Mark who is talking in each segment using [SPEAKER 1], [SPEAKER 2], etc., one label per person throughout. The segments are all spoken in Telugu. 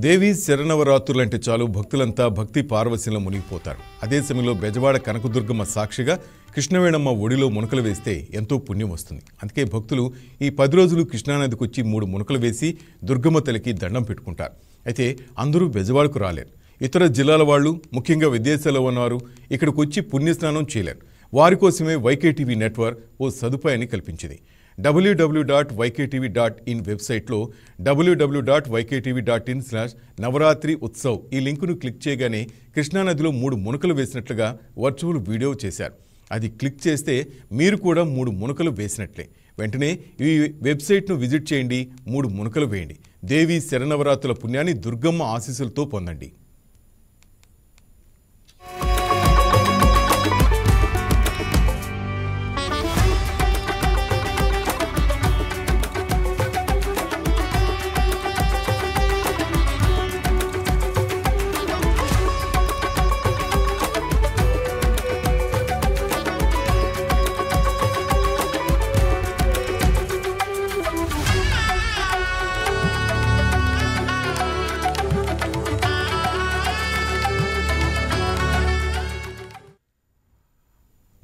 [SPEAKER 1] దేవి శరణవరాత్రులంటే చాలు భక్తులంతా భక్తి పార్వశంలో మునిగిపోతారు. అదే సమయంలో బెజవాడ కనకదుర్గమ్మ సాక్షిగా కృష్ణవేణమ్మ ఒడిలో మునకలు వేస్తే ఎంతో పుణ్యం వస్తుంది. అందుకే భక్తులు ఈ 10 రోజులు కృష్ణానదికి వచ్చి 3 మునకలు వేసి దుర్గమ్మ తల్లికి దండం పెట్టుకుంటారు. అయితే అందరూ బెజవాడకు రాలేరు. ఇతర జిల్లాల వాళ్ళు, ముఖ్యంగా విదేశాల్లో ఉన్నవారు ఇక్కడికి వచ్చి పుణ్యస్నానం చేయలేరు. వారి కోసమే వైకేటీవీ నెట్వర్క్ ఓ సదుపాయాన్ని కల్పించింది. www.yktv.in వెబ్సైట్లో www.yktv.in/నవరాత్రి ఉత్సవ్ ఈ లింకును క్లిక్ చేయగానే కృష్ణానదిలో 3 మునకలు వేసినట్లుగా వర్చువల్ వీడియో చేశారు. అది క్లిక్ చేస్తే మీరు కూడా 3 మునకలు వేసినట్లే. వెంటనే ఈ వెబ్సైట్ను విజిట్ చేయండి, 3 మునకలు వేయండి. దేవి శరణవరాత్రుల పుణ్యాన్ని దుర్గమ్మ ఆశీస్సులతో పొందండి.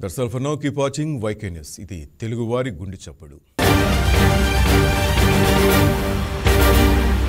[SPEAKER 1] That's all for now. Keep watching YK News. ఇది తెలుగువారి గుండె చప్పుడు.